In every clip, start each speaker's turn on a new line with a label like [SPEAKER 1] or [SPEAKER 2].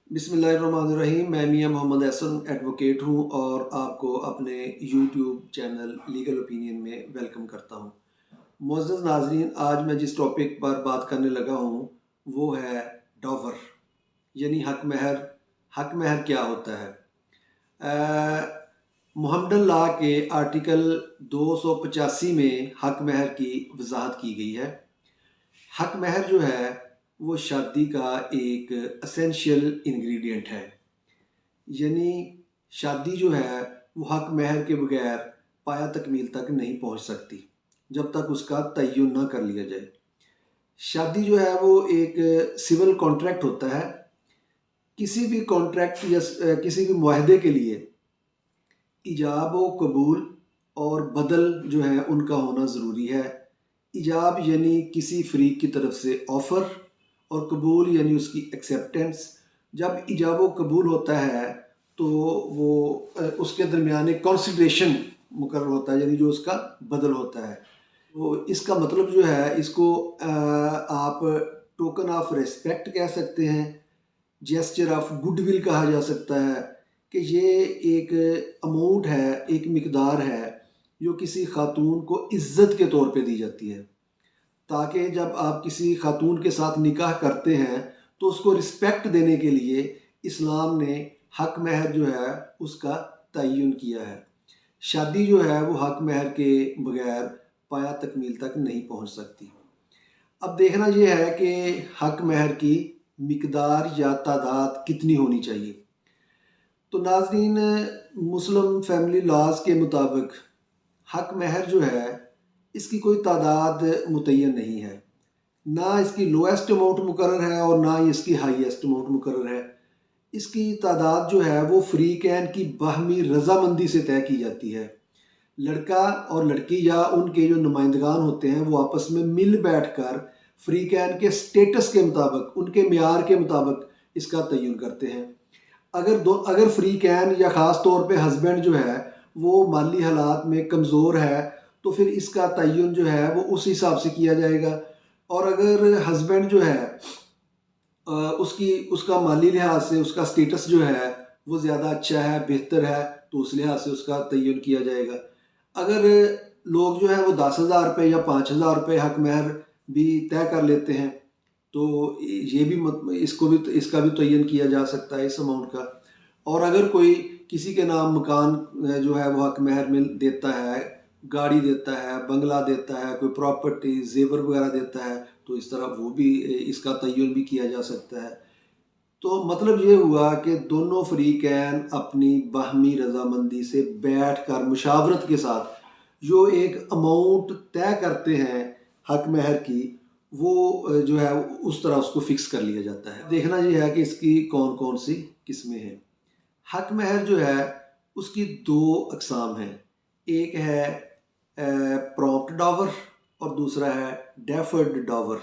[SPEAKER 1] बिस्मिल्लाहिर्रहमानिर्रहीम। मैं मियां मोहम्मद एहसन एडवोकेट हूं और आपको अपने यूट्यूब चैनल लीगल ओपिनियन में वेलकम करता हूं। मुअज़्ज़ज़ नाज़रीन, आज मैं जिस टॉपिक पर बात करने लगा हूं वो है डॉवर, यानी हक महर। हक महर क्या होता है? मोहम्मदन लॉ के आर्टिकल 285 में हक महर की वजाहत की गई है। हक महर जो है वो शादी का एक असेंशियल इंग्रेडिएंट है, यानी शादी जो है वो हक महर के बगैर पाया तकमील तक नहीं पहुंच सकती जब तक उसका तय्युन ना कर लिया जाए। शादी जो है वो एक सिविल कॉन्ट्रैक्ट होता है। किसी भी कॉन्ट्रैक्ट या किसी भी मुआहदे के लिए इजाब व कबूल और बदल जो है उनका होना ज़रूरी है। इजाब यानी किसी फरीक की तरफ से ऑफ़र और कबूल यानी उसकी एक्सेप्टेंस। जब इजाब व कबूल होता है तो वो उसके दरमियान एक कॉन्सिडरेशन मुकर्रर होता है, यानी जो उसका बदल होता है। तो इसका मतलब जो है इसको आप टोकन ऑफ रिस्पेक्ट कह सकते हैं, जेस्चर ऑफ गुडविल कहा जा सकता है कि ये एक अमाउंट है, एक मिकदार है जो किसी खातून को इज़्ज़त के तौर पे दी जाती है, ताकि जब आप किसी खातून के साथ निकाह करते हैं तो उसको रिस्पेक्ट देने के लिए इस्लाम ने हक महर जो है उसका तय्युन किया है। शादी जो है वो हक महर के बगैर पाया तकमील तक नहीं पहुंच सकती। अब देखना यह है कि हक महर की मिकदार या तादाद कितनी होनी चाहिए। तो नाज़रीन, मुस्लिम फैमिली लॉज के मुताबिक हक महर जो है इसकी कोई तादाद मुतय्यन नहीं है। ना इसकी लोएस्ट अमाउंट मुकर्रर है और ना ही इसकी हाईएस्ट अमाउंट मुकर्रर है। इसकी तादाद जो है वो फ़रीक़ैन की बाहमी रज़ामंदी से तय की जाती है। लड़का और लड़की या उनके जो नुमाइंदगान होते हैं वो आपस में मिल बैठ कर फ़रीक़ैन के स्टेटस के मुताबिक, उनके मेयार के मुताबिक इसका तय्युन करते हैं। अगर फ़रीक़ैन या ख़ास तौर पे हस्बैंड जो है वो माली हालात में कमज़ोर है तो फिर इसका तय्युन जो है वो उस हिसाब से किया जाएगा। और अगर हस्बैंड जो है उसका माली लिहाज से उसका स्टेटस जो है वो ज़्यादा अच्छा है, बेहतर है, तो उस लिहाज से उसका तय्युन किया जाएगा। अगर लोग जो है वो 10,000 रुपये या 5,000 रुपये हक महर भी तय कर लेते हैं तो ये भी इसका भी तय्युन किया जा सकता है इस अमाउंट का। और अगर कोई किसी के नाम मकान जो है वो हक महर में देता है, गाड़ी देता है, बंगला देता है, कोई प्रॉपर्टी जेवर वगैरह देता है, तो इस तरह वो भी इसका तय्युन भी किया जा सकता है। तो मतलब ये हुआ कि दोनों फ़रीक़ैन अपनी बाहमी रज़ामंदी से बैठ कर मुशावरत के साथ जो एक अमाउंट तय करते हैं हक महर की, वो जो है उस तरह उसको फ़िक्स कर लिया जाता है। देखना ये है कि इसकी कौन कौन सी किस्में हैं। हक महर जो है उसकी दो अक़साम हैं। एक है प्रॉम्प्ट डॉवर और दूसरा है डेफर्ड डॉवर।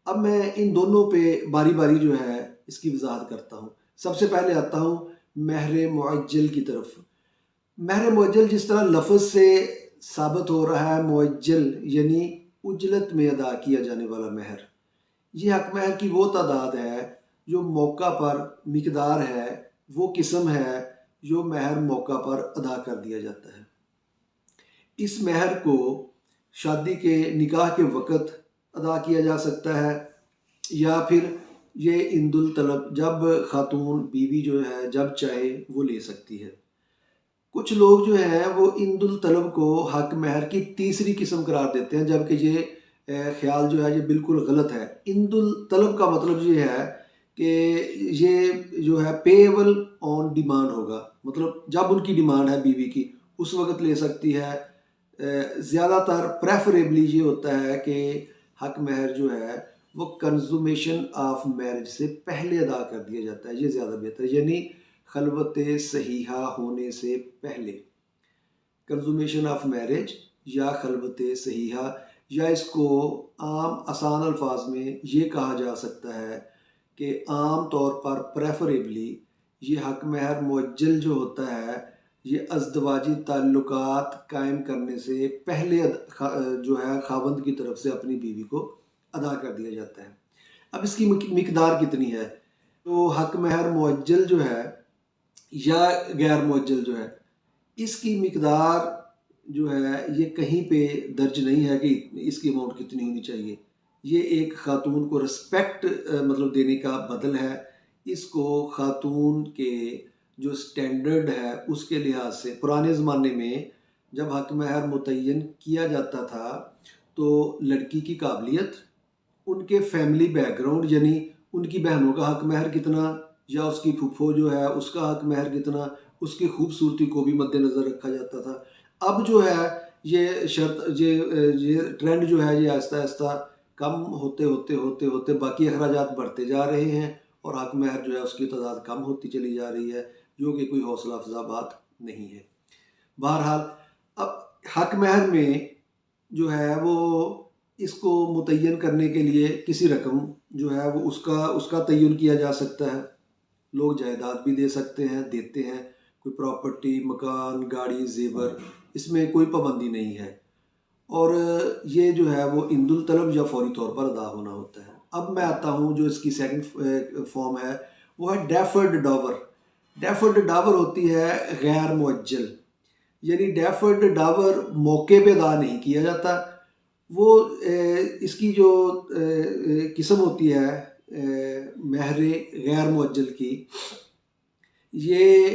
[SPEAKER 1] अब मैं इन दोनों पे बारी बारी जो है इसकी वजाहत करता हूँ। सबसे पहले आता हूँ महर मुअज्जल की तरफ। महर मुअज्जल जिस तरह लफ्ज़ से साबित हो रहा है, मुअज्जल यानी उजलत में अदा किया जाने वाला महर। ये हक महर की वो तादाद है जो मौका पर मिकदार है, वो किस्म है जो महर मौका पर अदा कर दिया जाता है। इस महर को शादी के निकाह के वक़्त अदा किया जा सकता है या फिर ये इंदुल तलब, जब खातून बीवी जो है जब चाहे वो ले सकती है। कुछ लोग जो हैं वो इंदुल तलब को हक महर की तीसरी किस्म करार देते हैं, जबकि ये ख्याल जो है ये बिल्कुल गलत है। इंदुल तलब का मतलब ये है कि ये जो है पेएबल ऑन डिमांड होगा, मतलब जब उनकी डिमांड है बीवी की उस वक़्त ले सकती है। ज़्यादातर प्रेफरेबली ये होता है कि हक महर जो है वो कंजुमेशन ऑफ मैरिज से पहले अदा कर दिया जाता है, ये ज़्यादा बेहतर है, यानी खलवत सहीहा होने से पहले। कंजुमेशन ऑफ मैरिज या खलवत सहीहा, या इसको आम आसान अल्फाज में ये कहा जा सकता है कि आम तौर पर प्रेफरेबली ये हक महर मुअज्जल जो होता है ये अज़दवाजी ताल्लुकात कायम करने से पहले जो है खावंद की तरफ से अपनी बीवी को अदा कर दिया जाता है। अब इसकी मिकदार कितनी है? तो हक महर मुअज्जल जो है या गैर मुअज्जल जो है, इसकी मिकदार जो है ये कहीं पे दर्ज नहीं है कि इसकी अमाउंट कितनी होनी चाहिए। ये एक ख़ातून को रिस्पेक्ट मतलब देने का बदल है। इसको ख़ातून के जो स्टैंडर्ड है उसके लिहाज से पुराने ज़माने में जब हक महर मुतय्यन किया जाता था तो लड़की की काबिलियत, उनके फैमिली बैकग्राउंड यानी उनकी बहनों का हक महर कितना या उसकी फूफो जो है उसका हक महर कितना, उसकी खूबसूरती को भी मद्देनज़र रखा जाता था। अब जो है ये शर्त ये ट्रेंड जो है ये आहिस्ता आहिस्ता कम होते बाकी अखराजात बढ़ते जा रहे हैं और हक महर जो है उसकी तादाद कम होती चली जा रही है, जो कि कोई हौसला अफजा बात नहीं है। बहरहाल अब हक महर में जो है वो इसको मुतय्यन करने के लिए किसी रकम जो है वो उसका तय्युन किया जा सकता है। लोग जायदाद भी दे सकते हैं, देते हैं, कोई प्रॉपर्टी, मकान, गाड़ी, ज़ेवर, इसमें कोई पाबंदी नहीं है। और ये जो है वो इंदुल तलब या फौरी तौर पर अदा होना होता है। अब मैं आता हूँ जो इसकी सेकंड फॉर्म है वो है डेफर्ड डावर। डेफर्ड डावर होती है गैर मुअज्जल, यानी डेफर्ड डावर मौके पे अदा नहीं किया जाता। वो इसकी जो किस्म होती है महर गैर मुअज्जल की, ये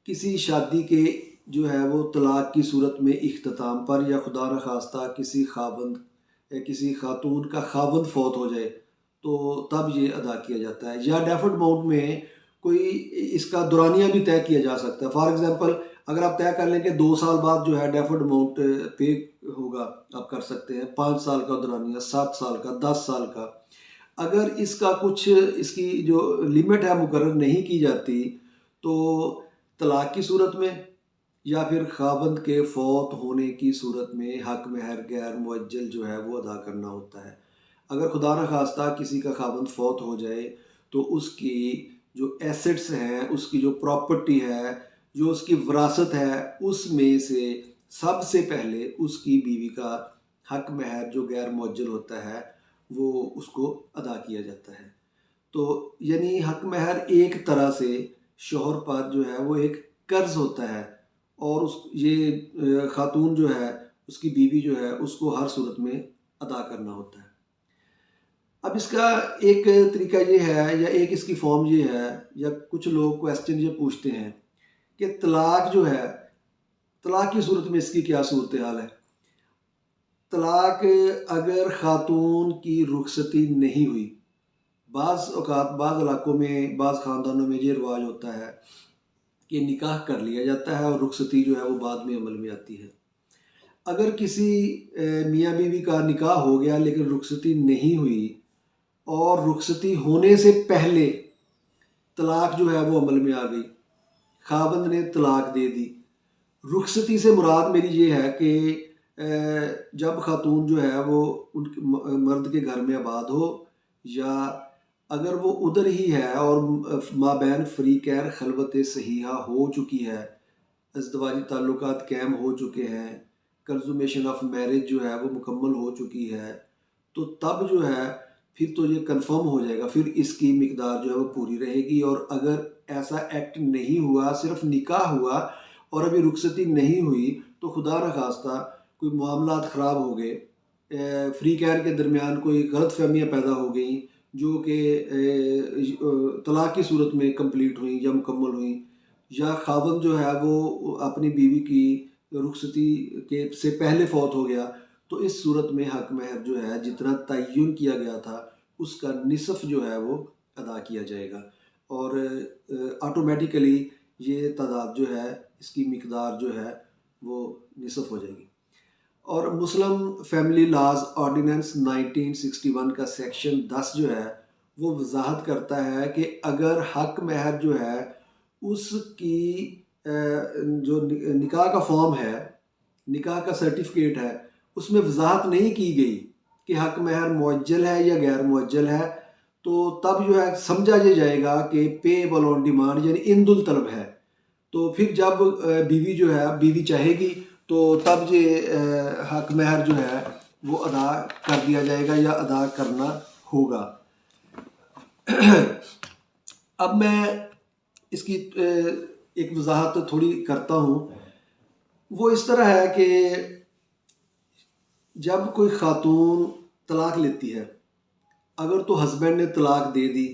[SPEAKER 1] किसी शादी के जो है वो तलाक की सूरत में इख्तिताम पर या खुदा न खास्ता किसी खावंद या किसी खातून का खावंद फौत हो जाए तो तब ये अदा किया जाता है। या डेफर्ड अमाउंट में कोई इसका दुरानिया भी तय किया जा सकता है। फॉर एग्जांपल अगर आप तय कर लें कि 2 साल बाद जो है डेफर्ड अमाउंट पे होगा, आप कर सकते हैं 5 साल का दुरानिया, 7 साल का, 10 साल का। अगर इसका कुछ इसकी जो लिमिट है मुकर्रर नहीं की जाती तो तलाक की सूरत में या फिर खावंद के फौत होने की सूरत में हक महर गैर मुअज्जल जो है वो अदा करना होता है। अगर खुदा न खास्ता किसी का खावंद फौत हो जाए तो उसकी जो एसेट्स हैं, उसकी जो प्रॉपर्टी है, जो उसकी विरासत है, उसमें से सबसे पहले उसकी बीवी का हक महर जो गैर मुअज्जल होता है वो उसको अदा किया जाता है। तो यानी हक महर एक तरह से शौहर पर जो है वो एक कर्ज होता है और उस ये खातून जो है उसकी बीवी जो है उसको हर सूरत में अदा करना होता है। अब इसका एक तरीका ये है या एक इसकी फॉर्म ये है या कुछ लोग क्वेश्चन ये पूछते हैं कि तलाक जो है, तलाक की सूरत में इसकी क्या सूरत हाल है। तलाक अगर खातून की रुखसती नहीं हुई, बाज़ औक़ात बाज़ इलाकों में बाज़ ख़ानदानों में ये रिवाज होता है कि निकाह कर लिया जाता है और रुखसती जो है वो बाद में अमल में आती है। अगर किसी मियाँ बीवी का निकाह हो गया लेकिन रुखसती नहीं हुई और रुखसती होने से पहले तलाक जो है वो अमल में आ गई, खावंद ने तलाक दे दी। रुखसती से मुराद मेरी ये है कि जब खातून जो है वो उनके मर्द के घर में आबाद हो या अगर वो उधर ही है और माबैन फ़रीक़ैन खलवत सहीहा हो चुकी है, अज़दवाजी ताल्लुकात कायम हो चुके हैं, कंज़ुमेशन ऑफ मैरिज जो है वो मुकम्मल हो चुकी है, तो तब जो है फिर तो ये कंफर्म हो जाएगा, फिर इसकी मिकदार जो है वो पूरी रहेगी। और अगर ऐसा एक्ट नहीं हुआ, सिर्फ निकाह हुआ और अभी रुखसती नहीं हुई तो खुदा न खास्ता कोई मामलात ख़राब हो गए, फ़रीक़ैन के दरमियान कोई गलतफ़हमियाँ पैदा हो गई जो कि तलाक की सूरत में कंप्लीट हुई या मुकम्मल हुई, या खावंद जो है वो अपनी बीवी की रुखसती के से पहले फौत हो गया, तो इस सूरत में हक महर जो है जितना तय्युन किया गया था उसका निसफ़ जो है वो अदा किया जाएगा और ऑटोमेटिकली ये तादाद जो है इसकी मिकदार जो है वो निसफ़ हो जाएगी। और मुस्लिम फैमिली लॉज ऑर्डिनेंस 1961 का सेक्शन 10 जो है वो वजाहत करता है कि अगर हक महर जो है उसकी जो निकाह का फॉर्म है, निकाह का सर्टिफिकेट है, उसमें वजाहत नहीं की गई कि हक महर मुअज्जल है या गैर मुअज्जल है, तो तब जो है समझा ये जाएगा कि पेएबल ऑन डिमांड यानी इंदुल तलब है। तो फिर जब बीवी जो है बीवी चाहेगी तो तब ये हक महर जो है वो अदा कर दिया जाएगा या अदा करना होगा। अब मैं इसकी एक वजाहत थोड़ी करता हूँ। वो इस तरह है कि जब कोई खातून तलाक लेती है, अगर तो हस्बैंड ने तलाक दे दी,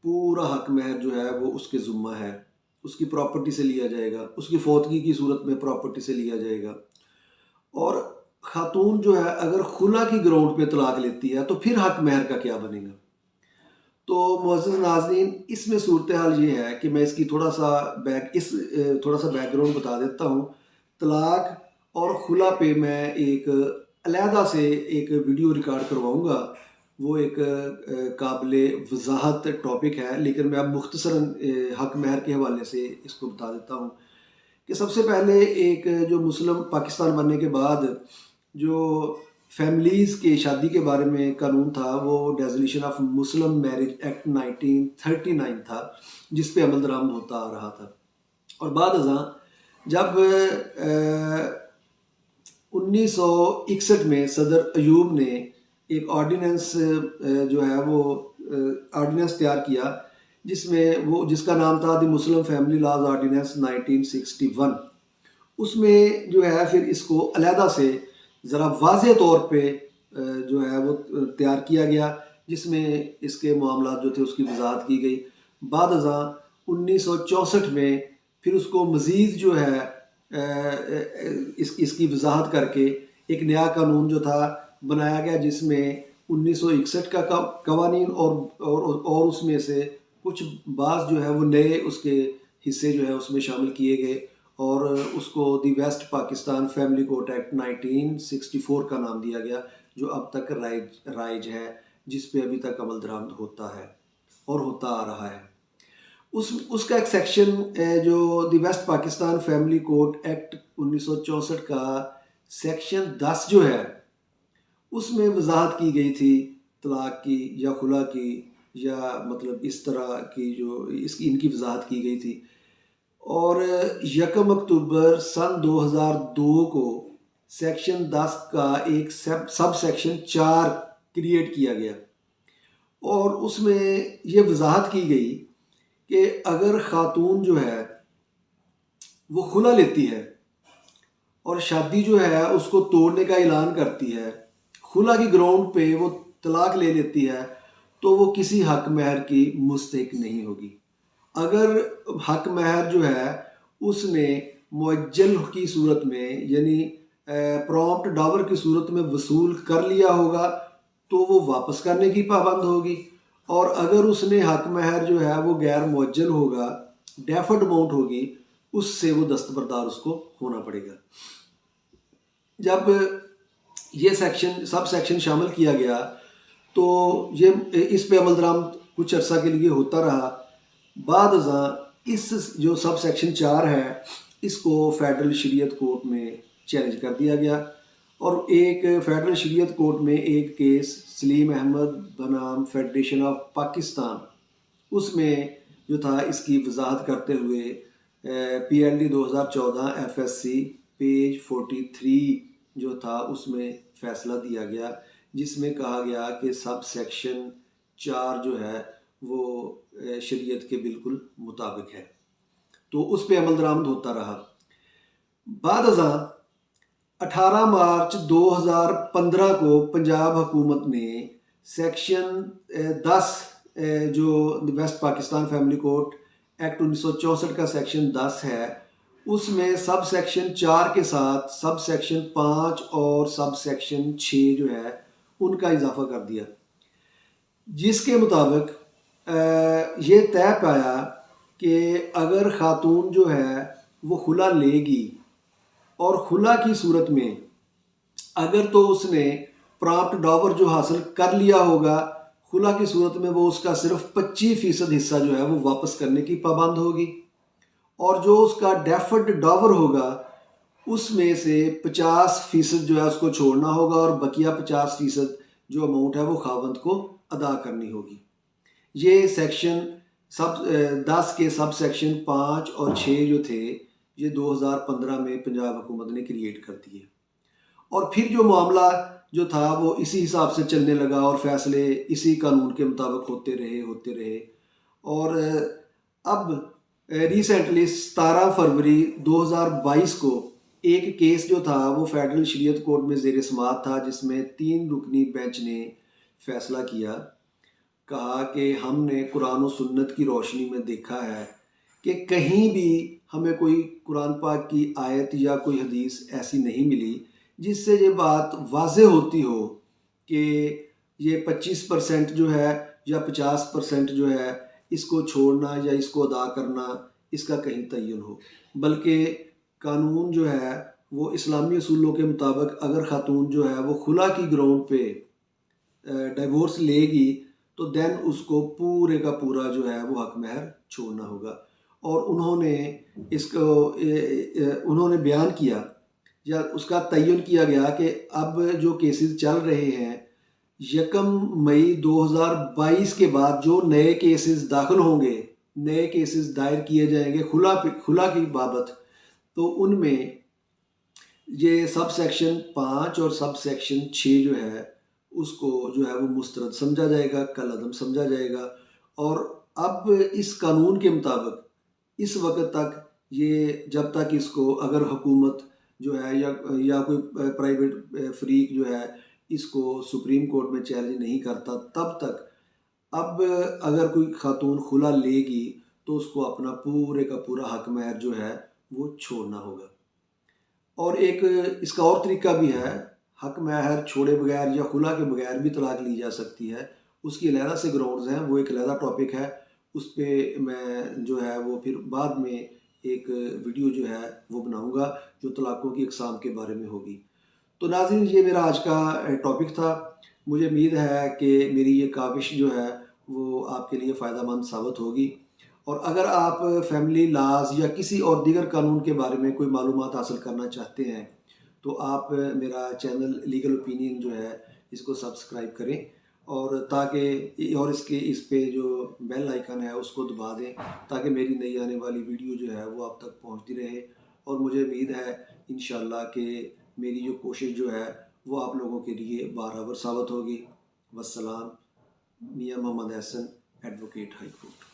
[SPEAKER 1] पूरा हक महर जो है वो उसके ज़ुम्मा है, उसकी प्रॉपर्टी से लिया जाएगा, उसकी फौतगी की सूरत में प्रॉपर्टी से लिया जाएगा। और खातून जो है अगर खुला की ग्राउंड पे तलाक लेती है तो फिर हक महर का क्या बनेगा? तो मुअज़्ज़ज़ नाज़रीन, इसमें सूरत हाल ये है कि मैं इसकी थोड़ा सा बैकग्राउंड बता देता हूँ। तलाक और खुला पे मैं एक अलहदा से एक वीडियो रिकॉर्ड करवाऊँगा। वो एक काबिले वज़ाहत टॉपिक है, लेकिन मैं अब मुख्तसरन हक महर के हवाले से इसको बता देता हूँ कि सबसे पहले एक जो मुस्लिम पाकिस्तान बनने के बाद जो फैमिलीज़ के शादी के बारे में कानून था, वो डेज़ोल्यूशन ऑफ मुस्लिम मैरिज एक्ट 1939 था, जिस पे अमल दरामद होता आ रहा था। और बाद अज़ां जब 1961 में सदर अयूब ने एक ऑर्डिनेंस जो है वो ऑर्डिनेंस तैयार किया, जिसका नाम था the Muslim family laws ordinance 1961। उसमें जो है फिर इसको अलहदा से ज़रा वाज़े तौर पे जो है वो तैयार किया गया, जिसमें इसके मामलात जो थे उसकी वजाहत की गई। बाद अज़ां 1964 में फिर उसको मज़ीद जो है इसकी वजाहत करके एक नया कानून जो था बनाया गया, जिसमें 1961 का कवानीन और उसमें से कुछ बाज़ जो है वो नए उसके हिस्से जो है उसमें शामिल किए गए और उसको the West Pakistan family court act 1964 का नाम दिया गया, जो अब तक राइज है, जिस पे अभी तक अमल दरामद होता है और होता आ रहा है। उसका एक सेक्शन जो the West Pakistan family court act 1964 का सेक्शन 10 जो है, उसमें वजाहत की गई थी तलाक की या खुला की, या मतलब इस तरह की जो इनकी वजाहत की गई थी। और 1 अक्टूबर सन 2002 को सेक्शन 10 का एक सब सेक्शन 4 क्रिएट किया गया और उसमें ये वजाहत की गई कि अगर खातून जो है वो खुला लेती है और शादी जो है उसको तोड़ने का ऐलान करती है, खुला की ग्राउंड पे वो तलाक ले लेती है, तो वो किसी हक महर की मुस्तहिक नहीं होगी। अगर हक महर जो है उसने मुअज्जल की सूरत में, यानी प्रॉम्प्ट डॉवर की सूरत में वसूल कर लिया होगा, तो वो वापस करने की पाबंद होगी। और अगर उसने हक महर जो है वो गैर मुअज्जल होगा, डेफर्ड अमाउंट होगी, उससे वो दस्तबरदार उसको होना पड़ेगा। जब ये सब सेक्शन शामिल किया गया तो ये इस पे अमल दरामद कुछ अर्सा के लिए होता रहा। बाद अज़ां इस जो सब सेक्शन 4 है, इसको फेडरल शरीयत कोर्ट में चैलेंज कर दिया गया और एक फेडरल शरीयत कोर्ट में एक केस सलीम अहमद बनाम फेडरेशन ऑफ पाकिस्तान, उसमें जो था इसकी वजाहत करते हुए PLD 2014 FSC पेज 43 जो था उसमें फ़ैसला दिया गया, जिसमें कहा गया कि सब सेक्शन 4 जो है वो शरीयत के बिल्कुल मुताबिक है, तो उस पे अमल दरामद होता रहा। बाद अज़ां 18 मार्च 2015 को पंजाब हुकूमत ने सेक्शन 10 जो West Pakistan family court act 1964 का सेक्शन 10 है, उसमें सब सेक्शन 4 के साथ सब सेक्शन 5 और सब सेक्शन 6 जो है उनका इजाफा कर दिया, जिसके मुताबिक ये तय पाया कि अगर खातून जो है वो खुला लेगी और खुला की सूरत में अगर तो उसने प्रॉम्प्ट डॉवर जो हासिल कर लिया होगा, खुला की सूरत में वो उसका सिर्फ 25% हिस्सा जो है वो वापस करने की पाबंद होगी और जो उसका डेफर्ड डॉवर होगा उसमें से 50% जो है उसको छोड़ना होगा और बकिया 50% जो अमाउंट है वो खावंद को अदा करनी होगी। ये सेक्शन 10 के सब सेक्शन 5 और 6 जो थे ये 2015 में पंजाब हुकूमत ने क्रिएट कर दिए और फिर जो मामला जो था वो इसी हिसाब से चलने लगा और फैसले इसी कानून के मुताबिक होते रहे और अब रिसेंटली 17 फरवरी 2022 को एक केस जो था वो फेडरल शरीयत कोर्ट में ज़ेर समाअत था, जिसमें 3 रुकनी बेंच ने फैसला किया। कहा कि हमने कुरान और सुन्नत की रोशनी में देखा है कि कहीं भी हमें कोई कुरान पाक की आयत या कोई हदीस ऐसी नहीं मिली जिससे ये बात वाज़े होती हो कि ये 25% जो है या 50% जो है इसको छोड़ना या इसको अदा करना इसका कहीं तयन हो। बल्कि कानून जो है वो इस्लामी उसूलों के मुताबिक अगर ख़ातून जो है वो खुला की ग्राउंड पे डिवोर्स लेगी तो देन उसको पूरे का पूरा जो है वो हक महर छोड़ना होगा। और उन्होंने इसको उन्होंने बयान किया या उसका तयन किया गया कि अब जो केसेस चल रहे हैं 1 मई 2022 के बाद जो नए केसेस दाखिल होंगे, नए केसेस दायर किए जाएंगे खुला की बाबत, तो उनमें ये सब सेक्शन 5 और सब सेक्शन 6 जो है उसको जो है वो मुस्तरद समझा जाएगा, कल अदम समझा जाएगा। और अब इस कानून के मुताबिक इस वक्त तक ये जब तक इसको अगर हुकूमत जो है या कोई प्राइवेट फ्रीक जो है इसको सुप्रीम कोर्ट में चैलेंज नहीं करता, तब तक अब अगर कोई खातून खुला लेगी तो उसको अपना पूरे का पूरा हक महर जो है वो छोड़ना होगा। और एक इसका और तरीका भी है, हक महर छोड़े बगैर या खुला के बगैर भी तलाक ली जा सकती है। उसकी अलहदा से ग्राउंड्स हैं, वो एक अलहदा टॉपिक है, उस पर मैं जो है वो फिर बाद में एक वीडियो जो है वो बनाऊंगा जो तलाक़ों की अक़साम के बारे में होगी। तो नाज़रीन, ये मेरा आज का टॉपिक था। मुझे उम्मीद है कि मेरी ये काविश जो है वो आपके लिए फ़ायदेमंद साबित होगी। और अगर आप फैमिली लाज या किसी और दीगर कानून के बारे में कोई मालूमात हासिल करना चाहते हैं तो आप मेरा चैनल लीगल ओपिनियन जो है इसको सब्सक्राइब करें, और ताकि और इस पे जो बेल आइकन है उसको दबा दें ताकि मेरी नई आने वाली वीडियो जो है वो आप तक पहुंचती रहे। और मुझे उम्मीद है इंशाल्लाह कि मेरी जो कोशिश जो है वो आप लोगों के लिए बराबर साबित होगी। वस्सलाम। Mian Mohammad Ehsan, advocate high court.